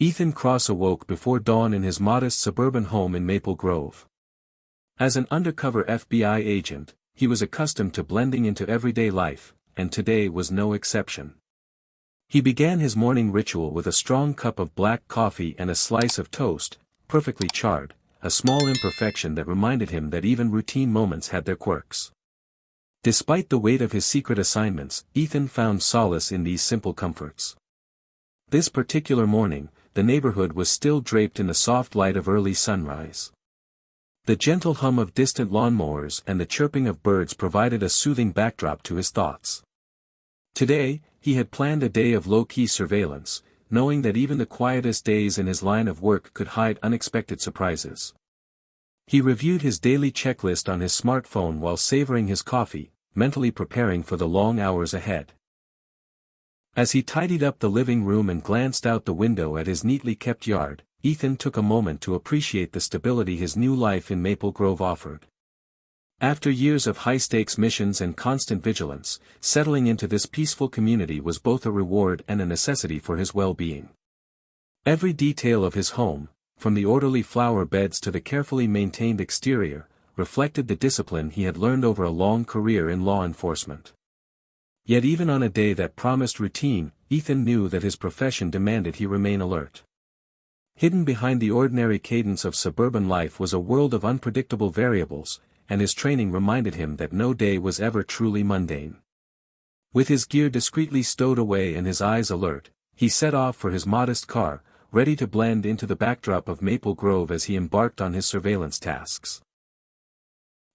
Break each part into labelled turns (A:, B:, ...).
A: Ethan Cross awoke before dawn in his modest suburban home in Maple Grove. As an undercover FBI agent, he was accustomed to blending into everyday life, and today was no exception. He began his morning ritual with a strong cup of black coffee and a slice of toast, perfectly charred, a small imperfection that reminded him that even routine moments had their quirks. Despite the weight of his secret assignments, Ethan found solace in these simple comforts. This particular morning, the neighborhood was still draped in the soft light of early sunrise. The gentle hum of distant lawnmowers and the chirping of birds provided a soothing backdrop to his thoughts. Today, he had planned a day of low-key surveillance, knowing that even the quietest days in his line of work could hide unexpected surprises. He reviewed his daily checklist on his smartphone while savoring his coffee, mentally preparing for the long hours ahead. As he tidied up the living room and glanced out the window at his neatly kept yard, Ethan took a moment to appreciate the stability his new life in Maple Grove offered. After years of high-stakes missions and constant vigilance, settling into this peaceful community was both a reward and a necessity for his well-being. Every detail of his home, from the orderly flower beds to the carefully maintained exterior, reflected the discipline he had learned over a long career in law enforcement. Yet even on a day that promised routine, Ethan knew that his profession demanded he remain alert. Hidden behind the ordinary cadence of suburban life was a world of unpredictable variables, and his training reminded him that no day was ever truly mundane. With his gear discreetly stowed away and his eyes alert, he set off for his modest car, ready to blend into the backdrop of Maple Grove as he embarked on his surveillance tasks.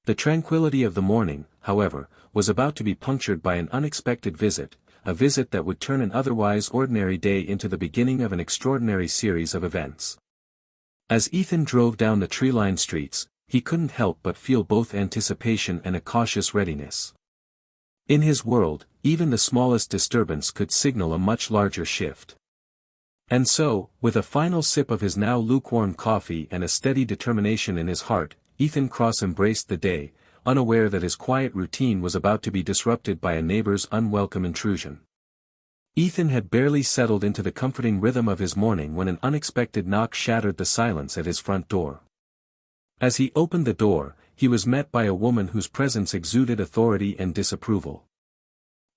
A: The tranquility of the morning, however, was about to be punctured by an unexpected visit, a visit that would turn an otherwise ordinary day into the beginning of an extraordinary series of events. As Ethan drove down the tree-lined streets, he couldn't help but feel both anticipation and a cautious readiness. In his world, even the smallest disturbance could signal a much larger shift. And so, with a final sip of his now lukewarm coffee and a steady determination in his heart, Ethan Cross embraced the day, unaware that his quiet routine was about to be disrupted by a neighbor's unwelcome intrusion. Ethan had barely settled into the comforting rhythm of his morning when an unexpected knock shattered the silence at his front door. As he opened the door, he was met by a woman whose presence exuded authority and disapproval.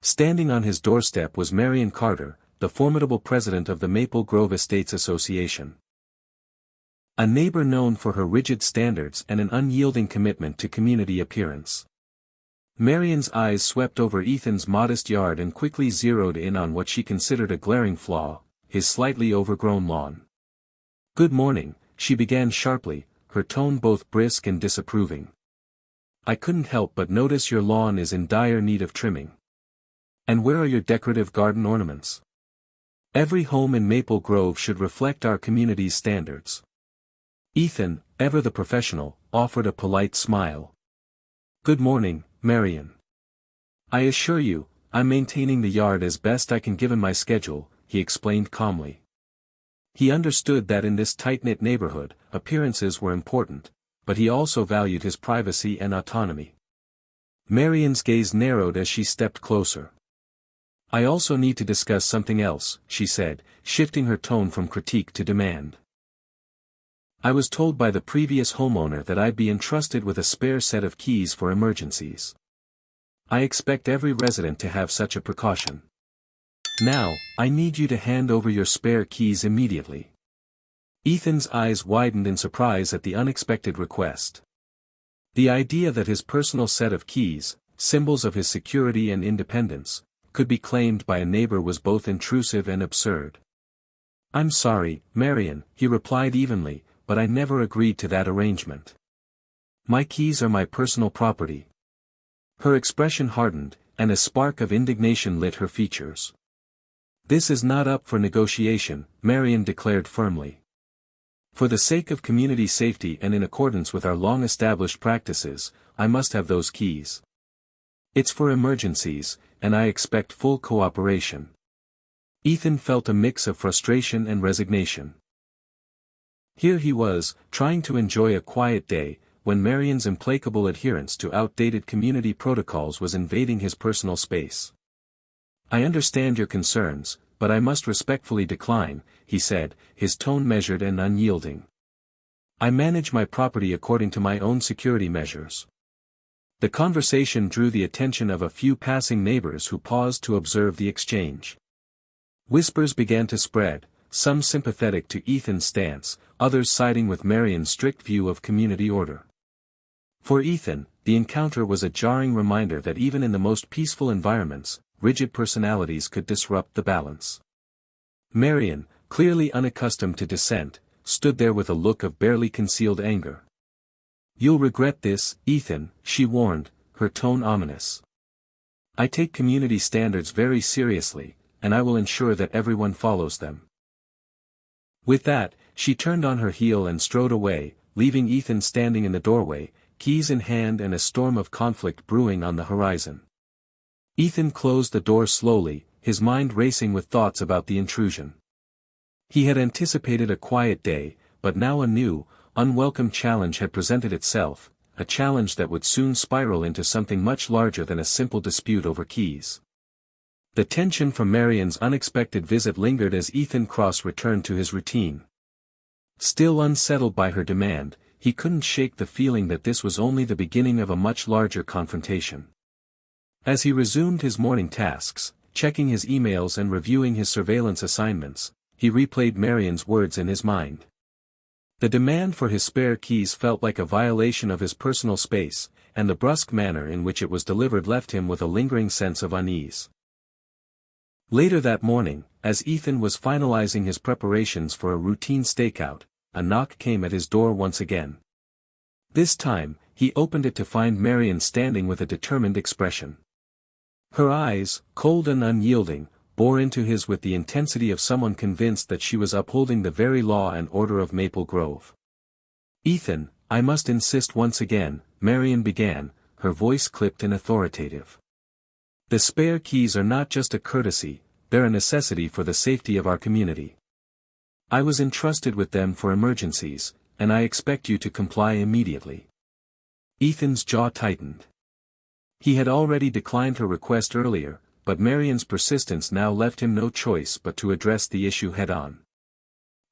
A: Standing on his doorstep was Marion Carter, the formidable president of the Maple Grove Estates Association. A neighbor known for her rigid standards and an unyielding commitment to community appearance. Marion's eyes swept over Ethan's modest yard and quickly zeroed in on what she considered a glaring flaw, his slightly overgrown lawn. "Good morning," she began sharply, her tone both brisk and disapproving. "I couldn't help but notice your lawn is in dire need of trimming. And where are your decorative garden ornaments? Every home in Maple Grove should reflect our community's standards." Ethan, ever the professional, offered a polite smile. "Good morning, Marion. I assure you, I'm maintaining the yard as best I can given my schedule," he explained calmly. He understood that in this tight-knit neighborhood, appearances were important, but he also valued his privacy and autonomy. Marion's gaze narrowed as she stepped closer. "I also need to discuss something else," she said, shifting her tone from critique to demand. "I was told by the previous homeowner that I'd be entrusted with a spare set of keys for emergencies. I expect every resident to have such a precaution. Now, I need you to hand over your spare keys immediately." Ethan's eyes widened in surprise at the unexpected request. The idea that his personal set of keys, symbols of his security and independence, could be claimed by a neighbor was both intrusive and absurd. "I'm sorry, Marion," he replied evenly, "but I never agreed to that arrangement. My keys are my personal property." Her expression hardened, and a spark of indignation lit her features. "This is not up for negotiation," Marion declared firmly. "For the sake of community safety and in accordance with our long-established practices, I must have those keys. It's for emergencies, and I expect full cooperation." Ethan felt a mix of frustration and resignation. Here he was, trying to enjoy a quiet day, when Marion's implacable adherence to outdated community protocols was invading his personal space. "I understand your concerns," but I must respectfully decline," he said, his tone measured and unyielding. "I manage my property according to my own security measures." The conversation drew the attention of a few passing neighbors who paused to observe the exchange. Whispers began to spread, some sympathetic to Ethan's stance, others siding with Marion's strict view of community order. For Ethan, the encounter was a jarring reminder that even in the most peaceful environments, rigid personalities could disrupt the balance. Marion, clearly unaccustomed to dissent, stood there with a look of barely concealed anger. "You'll regret this, Ethan," she warned, her tone ominous. "I take community standards very seriously, and I will ensure that everyone follows them." With that, she turned on her heel and strode away, leaving Ethan standing in the doorway, keys in hand and a storm of conflict brewing on the horizon. Ethan closed the door slowly, his mind racing with thoughts about the intrusion. He had anticipated a quiet day, but now a new, unwelcome challenge had presented itself, a challenge that would soon spiral into something much larger than a simple dispute over keys. The tension from Marion's unexpected visit lingered as Ethan Cross returned to his routine. Still unsettled by her demand, he couldn't shake the feeling that this was only the beginning of a much larger confrontation. As he resumed his morning tasks, checking his emails and reviewing his surveillance assignments, he replayed Marion's words in his mind. The demand for his spare keys felt like a violation of his personal space, and the brusque manner in which it was delivered left him with a lingering sense of unease. Later that morning, as Ethan was finalizing his preparations for a routine stakeout, a knock came at his door once again. This time, he opened it to find Marion standing with a determined expression. Her eyes, cold and unyielding, bore into his with the intensity of someone convinced that she was upholding the very law and order of Maple Grove. "Ethan, I must insist once again," Marion began, her voice clipped and authoritative. "The spare keys are not just a courtesy, they're a necessity for the safety of our community. I was entrusted with them for emergencies, and I expect you to comply immediately." Ethan's jaw tightened. He had already declined her request earlier, but Marion's persistence now left him no choice but to address the issue head-on.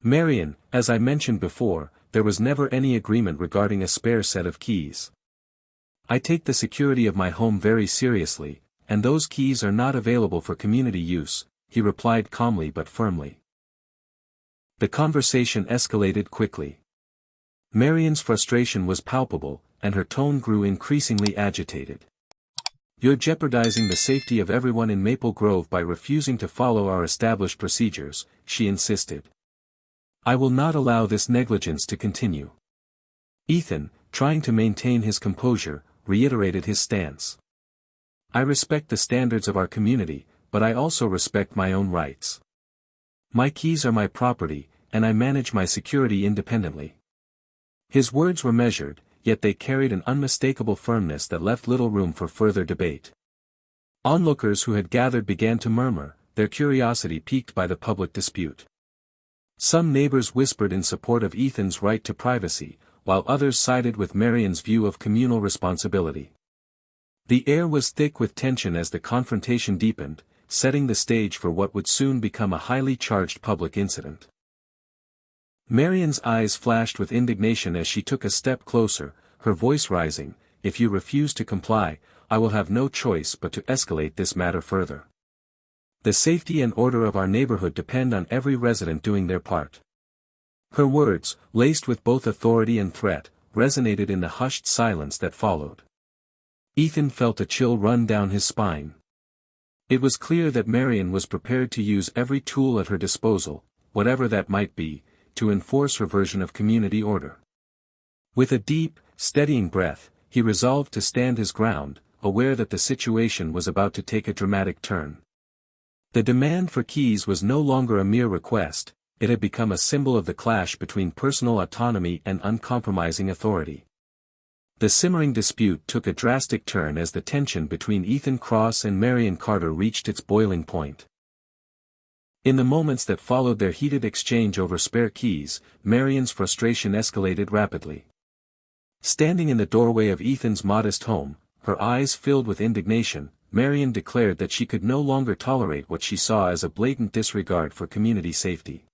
A: "Marion, as I mentioned before, there was never any agreement regarding a spare set of keys. I take the security of my home very seriously, and those keys are not available for community use," he replied calmly but firmly. The conversation escalated quickly. Marion's frustration was palpable, and her tone grew increasingly agitated. "You're jeopardizing the safety of everyone in Maple Grove by refusing to follow our established procedures," she insisted. "I will not allow this negligence to continue." Ethan, trying to maintain his composure, reiterated his stance. "I respect the standards of our community, but I also respect my own rights. My keys are my property, and I manage my security independently." His words were measured, yet they carried an unmistakable firmness that left little room for further debate. Onlookers who had gathered began to murmur, their curiosity piqued by the public dispute. Some neighbors whispered in support of Ethan's right to privacy, while others sided with Marion's view of communal responsibility. The air was thick with tension as the confrontation deepened, setting the stage for what would soon become a highly charged public incident. Marion's eyes flashed with indignation as she took a step closer, her voice rising, "If you refuse to comply, I will have no choice but to escalate this matter further. The safety and order of our neighborhood depend on every resident doing their part." Her words, laced with both authority and threat, resonated in the hushed silence that followed. Ethan felt a chill run down his spine. It was clear that Marion was prepared to use every tool at her disposal, whatever that might be, to enforce her version of community order. With a deep, steadying breath, he resolved to stand his ground, aware that the situation was about to take a dramatic turn. The demand for keys was no longer a mere request, it had become a symbol of the clash between personal autonomy and uncompromising authority. The simmering dispute took a drastic turn as the tension between Ethan Cross and Marion Carter reached its boiling point. In the moments that followed their heated exchange over spare keys, Marion's frustration escalated rapidly. Standing in the doorway of Ethan's modest home, her eyes filled with indignation, Marion declared that she could no longer tolerate what she saw as a blatant disregard for community safety.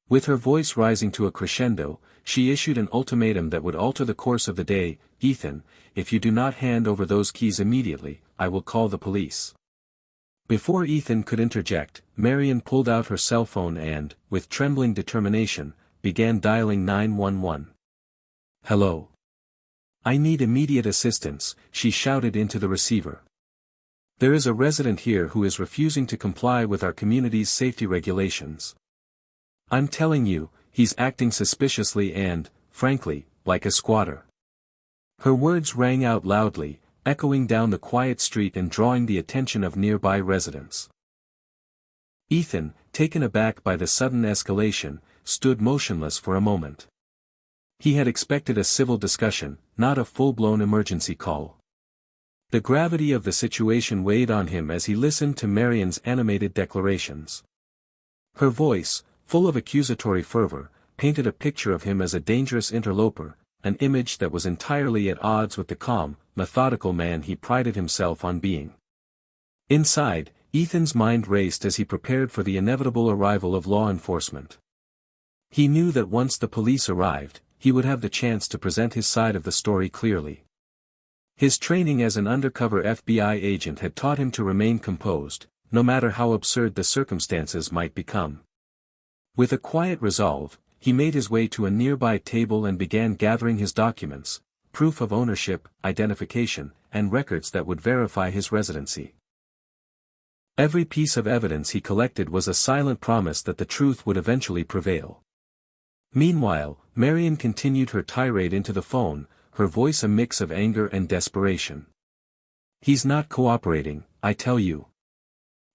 A: With her voice rising to a crescendo, she issued an ultimatum that would alter the course of the day. "Ethan, if you do not hand over those keys immediately, I will call the police." Before Ethan could interject, Marion pulled out her cell phone and, with trembling determination, began dialing 911. "Hello. I need immediate assistance," she shouted into the receiver. "There is a resident here who is refusing to comply with our community's safety regulations. I'm telling you, he's acting suspiciously and, frankly, like a squatter." Her words rang out loudly, echoing down the quiet street and drawing the attention of nearby residents. Ethan, taken aback by the sudden escalation, stood motionless for a moment. He had expected a civil discussion, not a full-blown emergency call. The gravity of the situation weighed on him as he listened to Marion's animated declarations. Her voice, full of accusatory fervor, painted a picture of him as a dangerous interloper, an image that was entirely at odds with the calm, methodical man he prided himself on being. Inside, Ethan's mind raced as he prepared for the inevitable arrival of law enforcement. He knew that once the police arrived, he would have the chance to present his side of the story clearly. His training as an undercover FBI agent had taught him to remain composed, no matter how absurd the circumstances might become. With a quiet resolve, he made his way to a nearby table and began gathering his documents, proof of ownership, identification, and records that would verify his residency. Every piece of evidence he collected was a silent promise that the truth would eventually prevail. Meanwhile, Marion continued her tirade into the phone, her voice a mix of anger and desperation. "He's not cooperating, I tell you.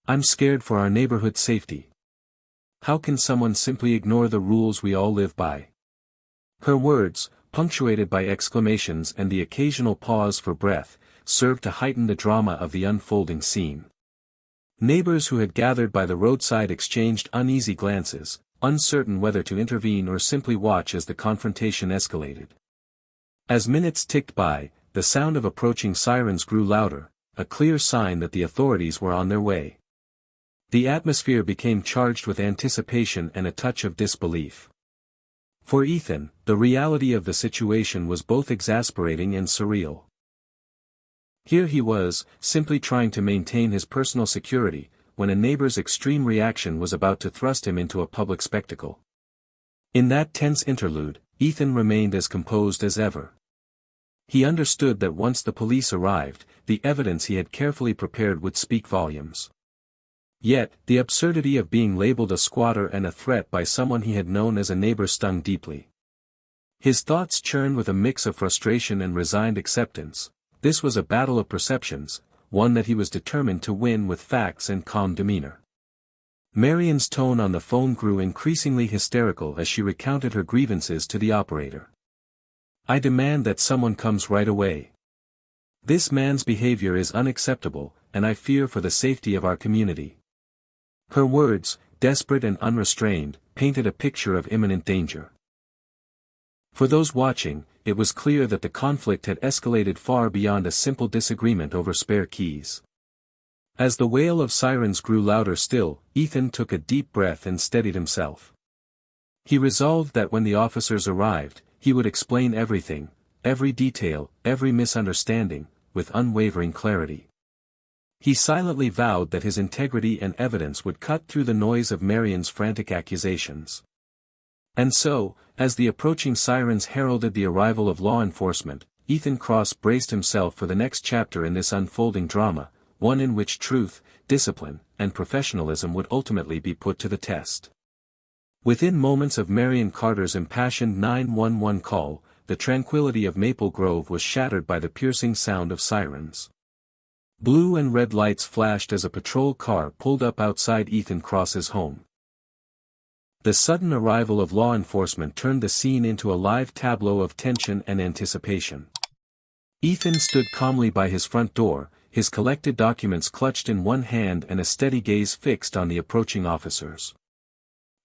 A: I'm scared for our neighborhood's safety. How can someone simply ignore the rules we all live by?" Her words, punctuated by exclamations and the occasional pause for breath, served to heighten the drama of the unfolding scene. Neighbors who had gathered by the roadside exchanged uneasy glances, uncertain whether to intervene or simply watch as the confrontation escalated. As minutes ticked by, the sound of approaching sirens grew louder, a clear sign that the authorities were on their way. The atmosphere became charged with anticipation and a touch of disbelief. For Ethan, the reality of the situation was both exasperating and surreal. Here he was, simply trying to maintain his personal security, when a neighbor's extreme reaction was about to thrust him into a public spectacle. In that tense interlude, Ethan remained as composed as ever. He understood that once the police arrived, the evidence he had carefully prepared would speak volumes. Yet, the absurdity of being labeled a squatter and a threat by someone he had known as a neighbor stung deeply. His thoughts churned with a mix of frustration and resigned acceptance. This was a battle of perceptions, one that he was determined to win with facts and calm demeanor. Marion's tone on the phone grew increasingly hysterical as she recounted her grievances to the operator. "I demand that someone comes right away. This man's behavior is unacceptable, and I fear for the safety of our community." Her words, desperate and unrestrained, painted a picture of imminent danger. For those watching, it was clear that the conflict had escalated far beyond a simple disagreement over spare keys. As the wail of sirens grew louder still, Ethan took a deep breath and steadied himself. He resolved that when the officers arrived, he would explain everything, every detail, every misunderstanding, with unwavering clarity. He silently vowed that his integrity and evidence would cut through the noise of Marion's frantic accusations. And so, as the approaching sirens heralded the arrival of law enforcement, Ethan Cross braced himself for the next chapter in this unfolding drama, one in which truth, discipline, and professionalism would ultimately be put to the test. Within moments of Marion Carter's impassioned 911 call, the tranquility of Maple Grove was shattered by the piercing sound of sirens. Blue and red lights flashed as a patrol car pulled up outside Ethan Cross's home. The sudden arrival of law enforcement turned the scene into a live tableau of tension and anticipation. Ethan stood calmly by his front door, his collected documents clutched in one hand and a steady gaze fixed on the approaching officers.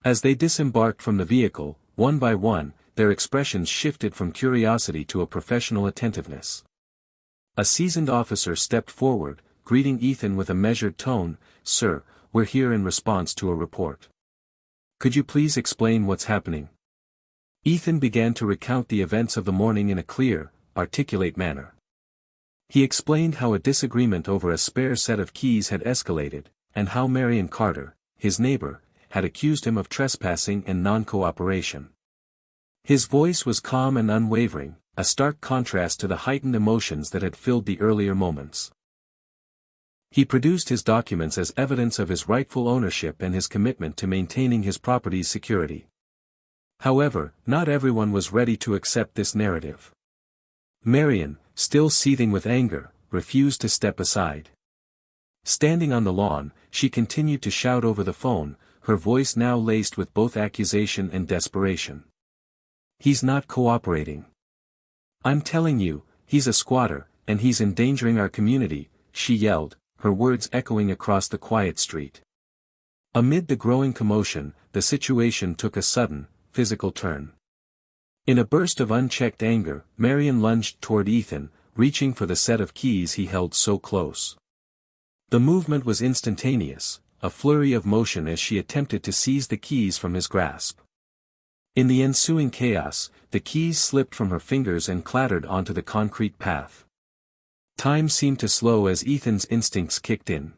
A: As they disembarked from the vehicle, one by one, their expressions shifted from curiosity to a professional attentiveness. A seasoned officer stepped forward, greeting Ethan with a measured tone, "Sir, we're here in response to a report. Could you please explain what's happening?" Ethan began to recount the events of the morning in a clear, articulate manner. He explained how a disagreement over a spare set of keys had escalated, and how Marion Carter, his neighbor, had accused him of trespassing and non-cooperation. His voice was calm and unwavering, a stark contrast to the heightened emotions that had filled the earlier moments. He produced his documents as evidence of his rightful ownership and his commitment to maintaining his property's security. However, not everyone was ready to accept this narrative. Marion, still seething with anger, refused to step aside. Standing on the lawn, she continued to shout over the phone, her voice now laced with both accusation and desperation. "He's not cooperating. I'm telling you, he's a squatter, and he's endangering our community," she yelled, her words echoing across the quiet street. Amid the growing commotion, the situation took a sudden, physical turn. In a burst of unchecked anger, Marion lunged toward Ethan, reaching for the set of keys he held so close. The movement was instantaneous, a flurry of motion as she attempted to seize the keys from his grasp. In the ensuing chaos, the keys slipped from her fingers and clattered onto the concrete path. Time seemed to slow as Ethan's instincts kicked in.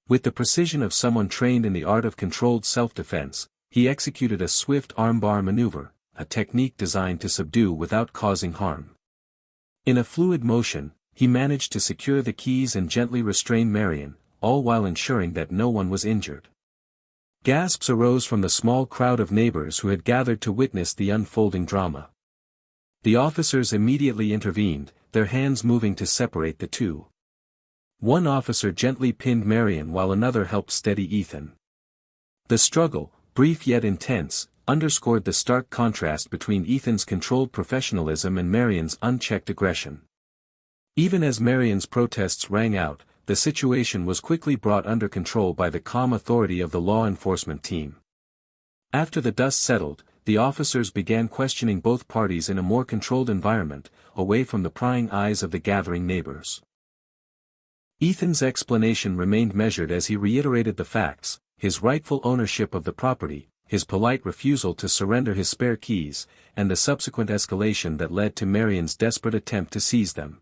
A: With the precision of someone trained in the art of controlled self-defense, he executed a swift armbar maneuver, a technique designed to subdue without causing harm. In a fluid motion, he managed to secure the keys and gently restrain Marion, all while ensuring that no one was injured. Gasps arose from the small crowd of neighbors who had gathered to witness the unfolding drama. The officers immediately intervened, their hands moving to separate the two. One officer gently pinned Marion while another helped steady Ethan. The struggle, brief yet intense, underscored the stark contrast between Ethan's controlled professionalism and Marion's unchecked aggression. Even as Marion's protests rang out, the situation was quickly brought under control by the calm authority of the law enforcement team. After the dust settled, the officers began questioning both parties in a more controlled environment, away from the prying eyes of the gathering neighbors. Ethan's explanation remained measured as he reiterated the facts: his rightful ownership of the property, his polite refusal to surrender his spare keys, and the subsequent escalation that led to Marion's desperate attempt to seize them.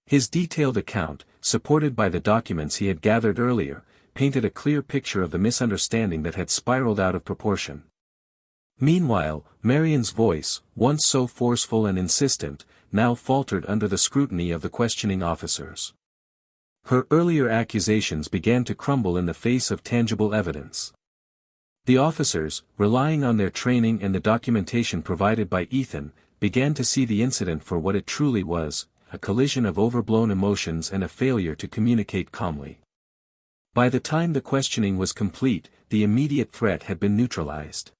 A: His detailed account, supported by the documents he had gathered earlier, painted a clear picture of the misunderstanding that had spiraled out of proportion. Meanwhile, Marion's voice, once so forceful and insistent, now faltered under the scrutiny of the questioning officers. Her earlier accusations began to crumble in the face of tangible evidence. The officers, relying on their training and the documentation provided by Ethan, began to see the incident for what it truly was: a collision of overblown emotions and a failure to communicate calmly. By the time the questioning was complete, the immediate threat had been neutralized.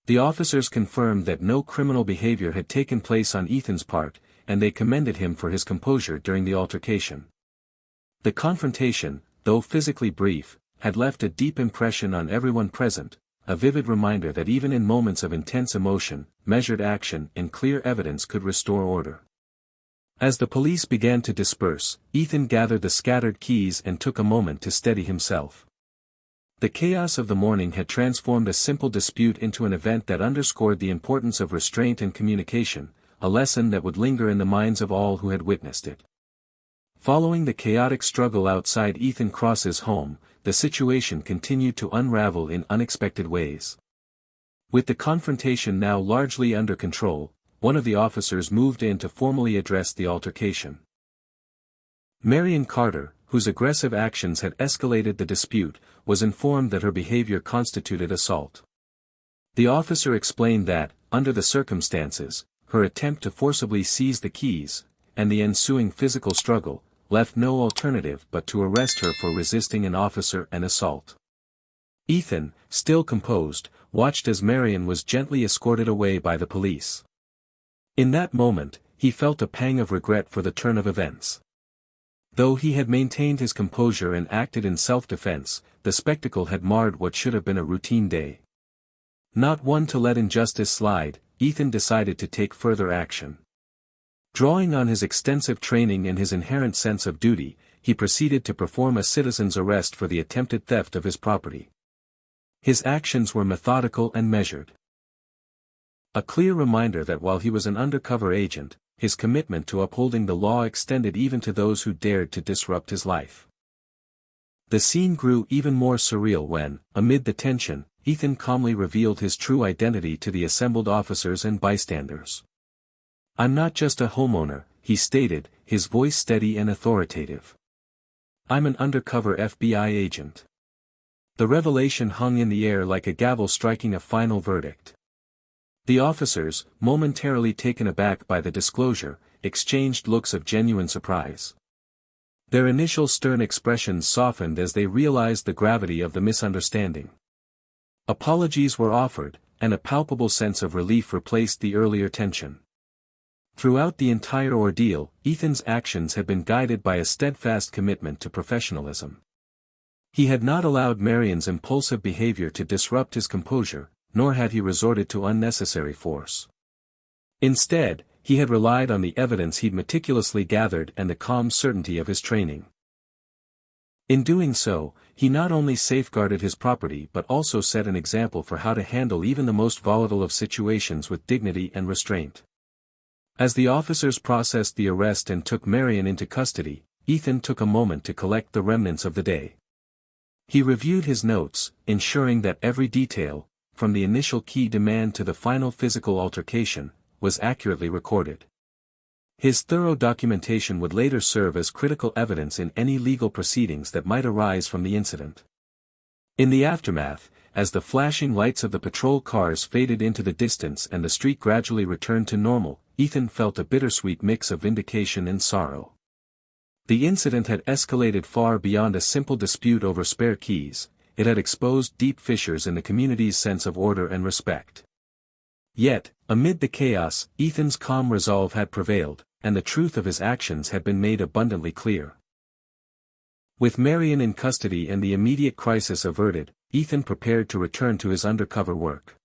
A: The officers confirmed that no criminal behavior had taken place on Ethan's part, and they commended him for his composure during the altercation. The confrontation, though physically brief, had left a deep impression on everyone present, a vivid reminder that even in moments of intense emotion, measured action and clear evidence could restore order. As the police began to disperse, Ethan gathered the scattered keys and took a moment to steady himself. The chaos of the morning had transformed a simple dispute into an event that underscored the importance of restraint and communication, a lesson that would linger in the minds of all who had witnessed it. Following the chaotic struggle outside Ethan Cross's home, the situation continued to unravel in unexpected ways. With the confrontation now largely under control, one of the officers moved in to formally address the altercation. Marion Carter, whose aggressive actions had escalated the dispute, was informed that her behavior constituted assault. The officer explained that, under the circumstances, her attempt to forcibly seize the keys, and the ensuing physical struggle, left no alternative but to arrest her for resisting an officer and assault. Ethan, still composed, watched as Marion was gently escorted away by the police. In that moment, he felt a pang of regret for the turn of events. Though he had maintained his composure and acted in self-defense, the spectacle had marred what should have been a routine day. Not one to let injustice slide, Ethan decided to take further action. Drawing on his extensive training and his inherent sense of duty, he proceeded to perform a citizen's arrest for the attempted theft of his property. His actions were methodical and measured. A clear reminder that while he was an undercover agent, his commitment to upholding the law extended even to those who dared to disrupt his life. The scene grew even more surreal when, amid the tension, Ethan calmly revealed his true identity to the assembled officers and bystanders. "I'm not just a homeowner," he stated, his voice steady and authoritative. "I'm an undercover FBI agent." The revelation hung in the air like a gavel striking a final verdict. The officers, momentarily taken aback by the disclosure, exchanged looks of genuine surprise. Their initial stern expressions softened as they realized the gravity of the misunderstanding. Apologies were offered, and a palpable sense of relief replaced the earlier tension. Throughout the entire ordeal, Ethan's actions had been guided by a steadfast commitment to professionalism. He had not allowed Marion's impulsive behavior to disrupt his composure, nor had he resorted to unnecessary force. Instead, he had relied on the evidence he'd meticulously gathered and the calm certainty of his training. In doing so, he not only safeguarded his property but also set an example for how to handle even the most volatile of situations with dignity and restraint. As the officers processed the arrest and took Marion into custody, Ethan took a moment to collect the remnants of the day. He reviewed his notes, ensuring that every detail, from the initial key demand to the final physical altercation, was accurately recorded. His thorough documentation would later serve as critical evidence in any legal proceedings that might arise from the incident. In the aftermath, as the flashing lights of the patrol cars faded into the distance and the street gradually returned to normal, Ethan felt a bittersweet mix of vindication and sorrow. The incident had escalated far beyond a simple dispute over spare keys. It had exposed deep fissures in the community's sense of order and respect. Yet, amid the chaos, Ethan's calm resolve had prevailed, and the truth of his actions had been made abundantly clear. With Marion in custody and the immediate crisis averted, Ethan prepared to return to his undercover work.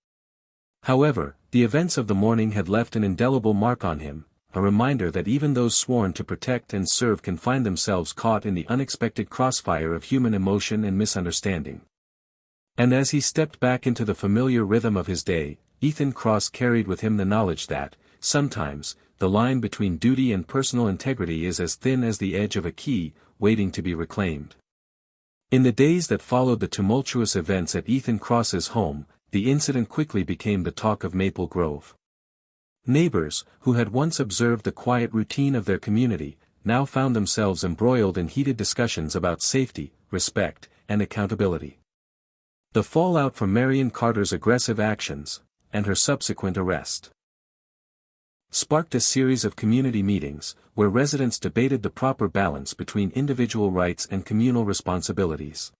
A: However, the events of the morning had left an indelible mark on him, a reminder that even those sworn to protect and serve can find themselves caught in the unexpected crossfire of human emotion and misunderstanding. And as he stepped back into the familiar rhythm of his day, Ethan Cross carried with him the knowledge that, sometimes, the line between duty and personal integrity is as thin as the edge of a key, waiting to be reclaimed. In the days that followed the tumultuous events at Ethan Cross's home, the incident quickly became the talk of Maple Grove. Neighbors, who had once observed the quiet routine of their community, now found themselves embroiled in heated discussions about safety, respect, and accountability. The fallout from Marion Carter's aggressive actions, and her subsequent arrest, sparked a series of community meetings, where residents debated the proper balance between individual rights and communal responsibilities.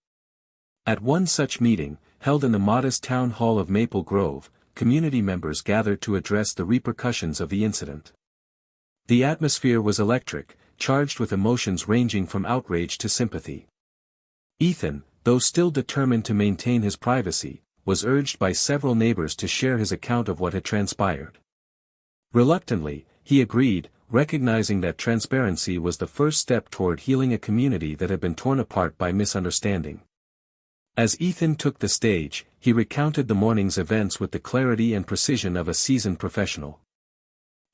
A: At one such meeting, held in the modest town hall of Maple Grove, community members gathered to address the repercussions of the incident. The atmosphere was electric, charged with emotions ranging from outrage to sympathy. Ethan, though still determined to maintain his privacy, was urged by several neighbors to share his account of what had transpired. Reluctantly, he agreed, recognizing that transparency was the first step toward healing a community that had been torn apart by misunderstanding. As Ethan took the stage, he recounted the morning's events with the clarity and precision of a seasoned professional.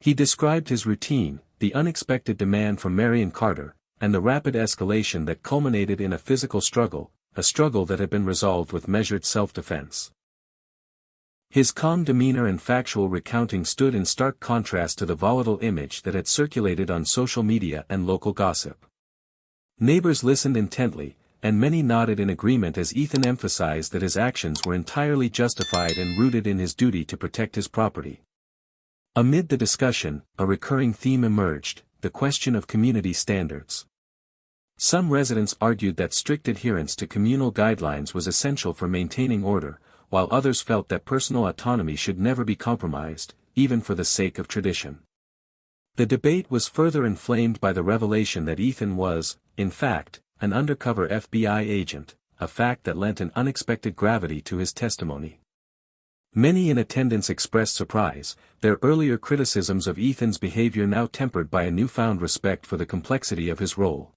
A: He described his routine, the unexpected demand from Marion Carter, and the rapid escalation that culminated in a physical struggle, a struggle that had been resolved with measured self-defense. His calm demeanor and factual recounting stood in stark contrast to the volatile image that had circulated on social media and local gossip. Neighbors listened intently, and many nodded in agreement as Ethan emphasized that his actions were entirely justified and rooted in his duty to protect his property. Amid the discussion, a recurring theme emerged, the question of community standards. Some residents argued that strict adherence to communal guidelines was essential for maintaining order, while others felt that personal autonomy should never be compromised, even for the sake of tradition. The debate was further inflamed by the revelation that Ethan was, in fact, an undercover FBI agent, a fact that lent an unexpected gravity to his testimony. Many in attendance expressed surprise, their earlier criticisms of Ethan's behavior now tempered by a newfound respect for the complexity of his role.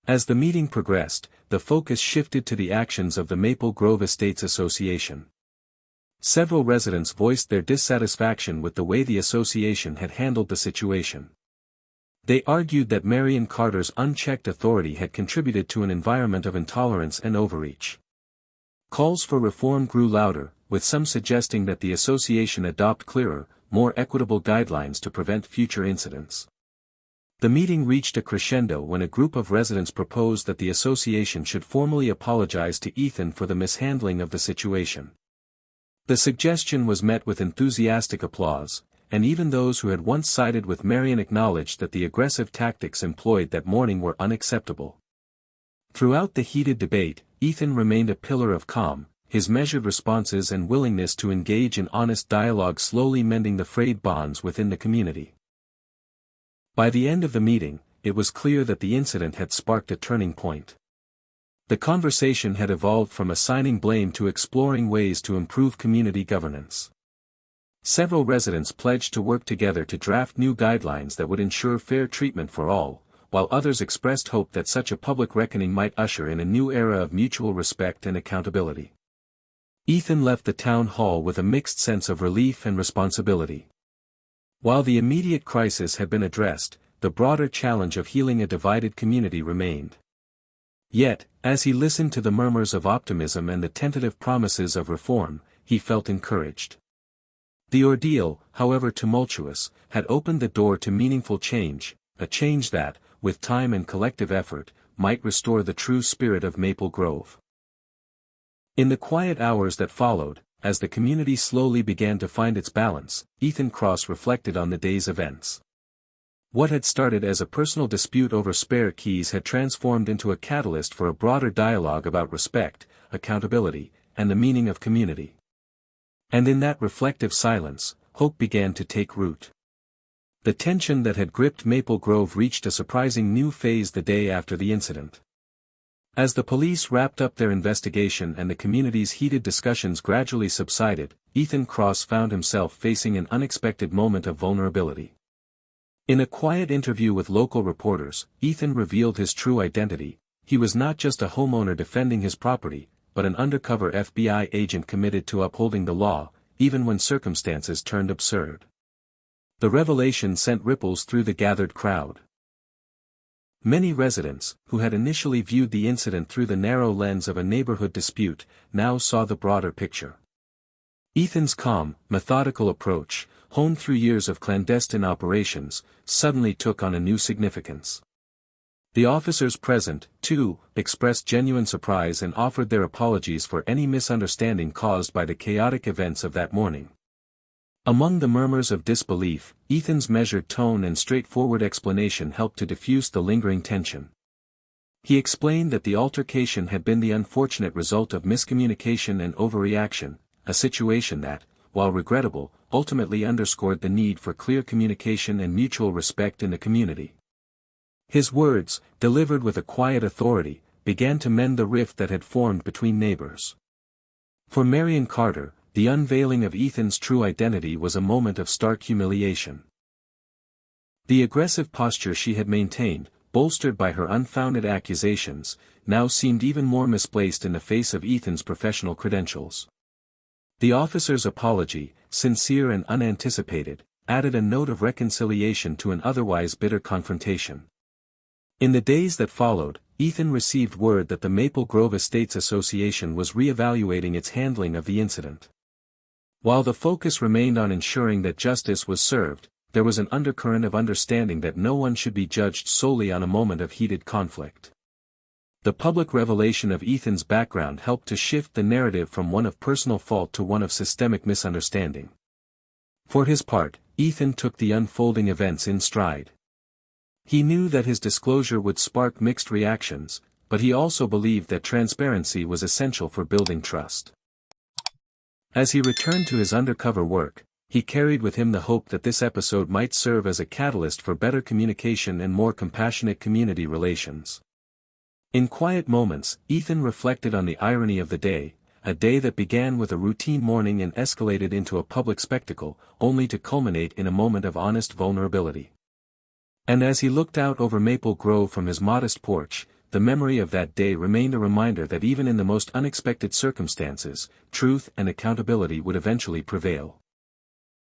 A: As the meeting progressed, the focus shifted to the actions of the Maple Grove Estates Association. Several residents voiced their dissatisfaction with the way the association had handled the situation. They argued that Marion Carter's unchecked authority had contributed to an environment of intolerance and overreach. Calls for reform grew louder, with some suggesting that the association adopt clearer, more equitable guidelines to prevent future incidents. The meeting reached a crescendo when a group of residents proposed that the association should formally apologize to Ethan for the mishandling of the situation. The suggestion was met with enthusiastic applause, and even those who had once sided with Marion acknowledged that the aggressive tactics employed that morning were unacceptable. Throughout the heated debate, Ethan remained a pillar of calm, his measured responses and willingness to engage in honest dialogue slowly mending the frayed bonds within the community. By the end of the meeting, it was clear that the incident had sparked a turning point. The conversation had evolved from assigning blame to exploring ways to improve community governance. Several residents pledged to work together to draft new guidelines that would ensure fair treatment for all, while others expressed hope that such a public reckoning might usher in a new era of mutual respect and accountability. Ethan left the town hall with a mixed sense of relief and responsibility. While the immediate crisis had been addressed, the broader challenge of healing a divided community remained. Yet, as he listened to the murmurs of optimism and the tentative promises of reform, he felt encouraged. The ordeal, however tumultuous, had opened the door to meaningful change, a change that, with time and collective effort, might restore the true spirit of Maple Grove. In the quiet hours that followed, as the community slowly began to find its balance, Ethan Cross reflected on the day's events. What had started as a personal dispute over spare keys had transformed into a catalyst for a broader dialogue about respect, accountability, and the meaning of community. And in that reflective silence, hope began to take root. The tension that had gripped Maple Grove reached a surprising new phase the day after the incident. As the police wrapped up their investigation and the community's heated discussions gradually subsided, Ethan Cross found himself facing an unexpected moment of vulnerability. In a quiet interview with local reporters, Ethan revealed his true identity. He was not just a homeowner defending his property, but an undercover FBI agent committed to upholding the law, even when circumstances turned absurd. The revelation sent ripples through the gathered crowd. Many residents, who had initially viewed the incident through the narrow lens of a neighborhood dispute, now saw the broader picture. Ethan's calm, methodical approach, honed through years of clandestine operations, suddenly took on a new significance. The officers present, too, expressed genuine surprise and offered their apologies for any misunderstanding caused by the chaotic events of that morning. Among the murmurs of disbelief, Ethan's measured tone and straightforward explanation helped to diffuse the lingering tension. He explained that the altercation had been the unfortunate result of miscommunication and overreaction, a situation that, while regrettable, ultimately underscored the need for clear communication and mutual respect in the community. His words, delivered with a quiet authority, began to mend the rift that had formed between neighbors. For Marion Carter, the unveiling of Ethan's true identity was a moment of stark humiliation. The aggressive posture she had maintained, bolstered by her unfounded accusations, now seemed even more misplaced in the face of Ethan's professional credentials. The officer's apology, sincere and unanticipated, added a note of reconciliation to an otherwise bitter confrontation. In the days that followed, Ethan received word that the Maple Grove Estates Association was re-evaluating its handling of the incident. While the focus remained on ensuring that justice was served, there was an undercurrent of understanding that no one should be judged solely on a moment of heated conflict. The public revelation of Ethan's background helped to shift the narrative from one of personal fault to one of systemic misunderstanding. For his part, Ethan took the unfolding events in stride. He knew that his disclosure would spark mixed reactions, but he also believed that transparency was essential for building trust. As he returned to his undercover work, he carried with him the hope that this episode might serve as a catalyst for better communication and more compassionate community relations. In quiet moments, Ethan reflected on the irony of the day, a day that began with a routine morning and escalated into a public spectacle, only to culminate in a moment of honest vulnerability. And as he looked out over Maple Grove from his modest porch, the memory of that day remained a reminder that even in the most unexpected circumstances, truth and accountability would eventually prevail.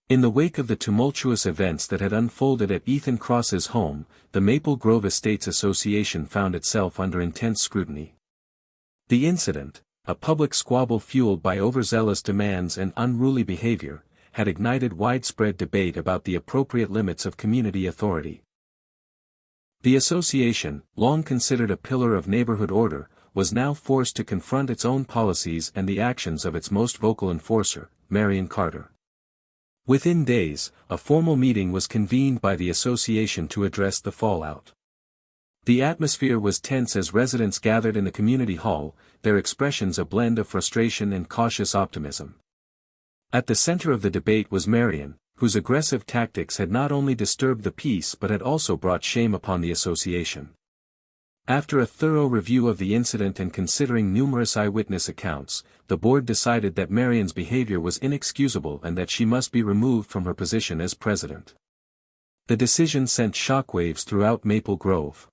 A: In the wake of the tumultuous events that had unfolded at Ethan Cross's home, the Maple Grove Estates Association found itself under intense scrutiny. The incident, a public squabble fueled by overzealous demands and unruly behavior, had ignited widespread debate about the appropriate limits of community authority. The association, long considered a pillar of neighborhood order, was now forced to confront its own policies and the actions of its most vocal enforcer, Marion Carter. Within days, a formal meeting was convened by the association to address the fallout. The atmosphere was tense as residents gathered in the community hall, their expressions a blend of frustration and cautious optimism. At the center of the debate was Marion, whose aggressive tactics had not only disturbed the peace but had also brought shame upon the association. After a thorough review of the incident and considering numerous eyewitness accounts, the board decided that Marion's behavior was inexcusable and that she must be removed from her position as president. The decision sent shockwaves throughout Maple Grove.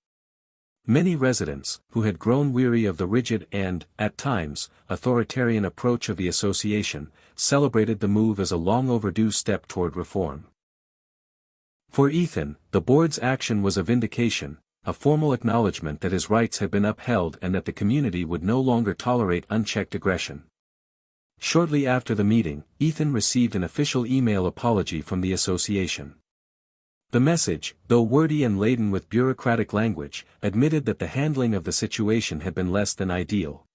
A: Many residents, who had grown weary of the rigid and, at times, authoritarian approach of the association, celebrated the move as a long overdue step toward reform. For Ethan, the board's action was a vindication, a formal acknowledgement that his rights had been upheld and that the community would no longer tolerate unchecked aggression. Shortly after the meeting, Ethan received an official email apology from the association. The message, though wordy and laden with bureaucratic language, admitted that the handling of the situation had been less than ideal.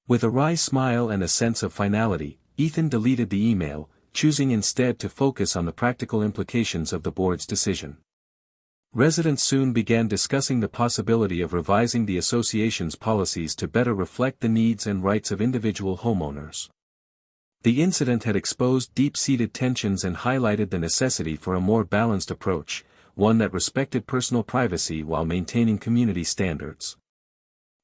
A: With a wry smile and a sense of finality, Ethan deleted the email, choosing instead to focus on the practical implications of the board's decision. Residents soon began discussing the possibility of revising the association's policies to better reflect the needs and rights of individual homeowners. The incident had exposed deep-seated tensions and highlighted the necessity for a more balanced approach, one that respected personal privacy while maintaining community standards.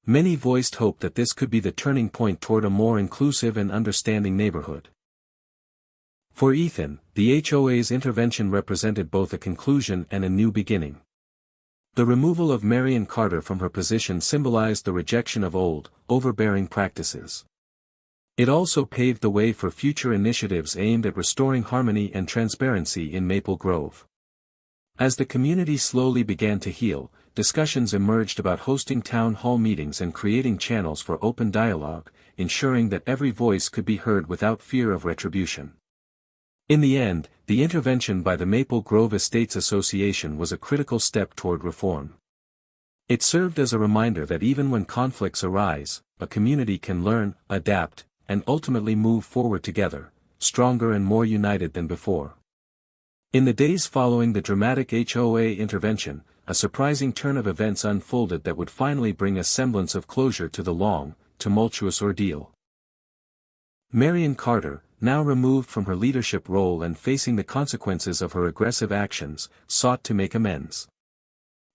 A: Many voiced hope that this could be the turning point toward a more inclusive and understanding neighborhood. For Ethan, the HOA's intervention represented both a conclusion and a new beginning. The removal of Marion Carter from her position symbolized the rejection of old, overbearing practices. It also paved the way for future initiatives aimed at restoring harmony and transparency in Maple Grove. As the community slowly began to heal, discussions emerged about hosting town hall meetings and creating channels for open dialogue, ensuring that every voice could be heard without fear of retribution. In the end, the intervention by the Maple Grove Estates Association was a critical step toward reform. It served as a reminder that even when conflicts arise, a community can learn, adapt, and ultimately move forward together, stronger and more united than before. In the days following the dramatic HOA intervention, a surprising turn of events unfolded that would finally bring a semblance of closure to the long, tumultuous ordeal. Marion Carter, now removed from her leadership role and facing the consequences of her aggressive actions, sought to make amends.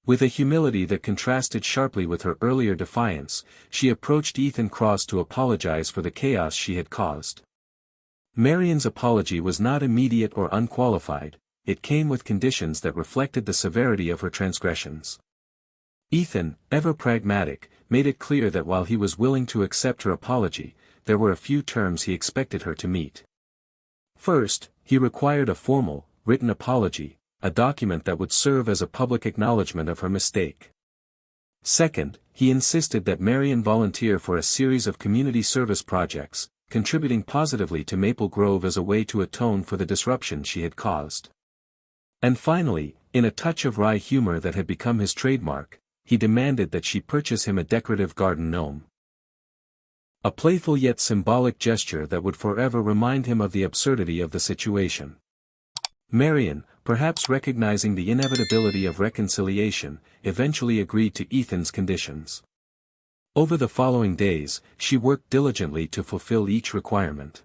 A: With a humility that contrasted sharply with her earlier defiance, she approached Ethan Cross to apologize for the chaos she had caused. Marion's apology was not immediate or unqualified, it came with conditions that reflected the severity of her transgressions. Ethan, ever pragmatic, made it clear that while he was willing to accept her apology, there were a few terms he expected her to meet. First, he required a formal, written apology, a document that would serve as a public acknowledgement of her mistake. Second, he insisted that Marion volunteer for a series of community service projects, contributing positively to Maple Grove as a way to atone for the disruption she had caused. And finally, in a touch of wry humor that had become his trademark, he demanded that she purchase him a decorative garden gnome. A playful yet symbolic gesture that would forever remind him of the absurdity of the situation. Marion, perhaps recognizing the inevitability of reconciliation, eventually agreed to Ethan's conditions. Over the following days, she worked diligently to fulfill each requirement.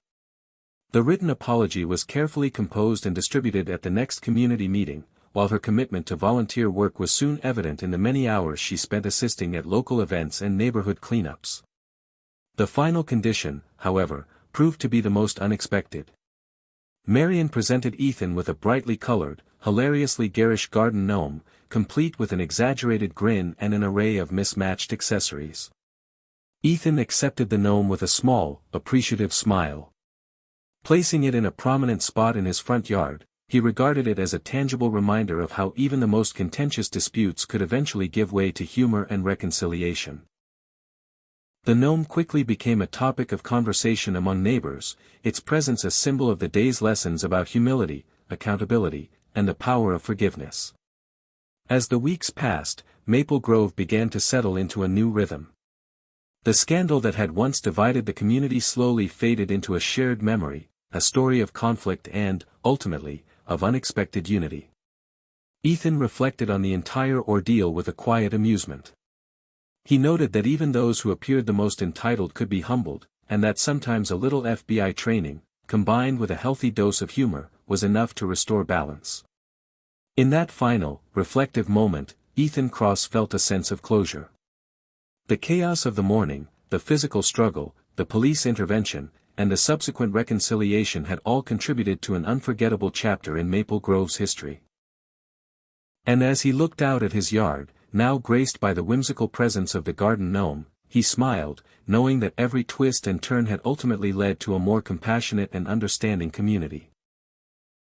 A: The written apology was carefully composed and distributed at the next community meeting, while her commitment to volunteer work was soon evident in the many hours she spent assisting at local events and neighborhood cleanups. The final condition, however, proved to be the most unexpected. Marion presented Ethan with a brightly colored, hilariously garish garden gnome, complete with an exaggerated grin and an array of mismatched accessories. Ethan accepted the gnome with a small, appreciative smile. Placing it in a prominent spot in his front yard, he regarded it as a tangible reminder of how even the most contentious disputes could eventually give way to humor and reconciliation. The gnome quickly became a topic of conversation among neighbors, its presence a symbol of the day's lessons about humility, accountability, and the power of forgiveness. As the weeks passed, Maple Grove began to settle into a new rhythm. The scandal that had once divided the community slowly faded into a shared memory, a story of conflict and, ultimately, of unexpected unity. Ethan reflected on the entire ordeal with a quiet amusement. He noted that even those who appeared the most entitled could be humbled, and that sometimes a little FBI training, combined with a healthy dose of humor, was enough to restore balance. In that final, reflective moment, Ethan Cross felt a sense of closure. The chaos of the morning, the physical struggle, the police intervention, and the subsequent reconciliation had all contributed to an unforgettable chapter in Maple Grove's history. And as he looked out at his yard, now graced by the whimsical presence of the garden gnome, he smiled, knowing that every twist and turn had ultimately led to a more compassionate and understanding community.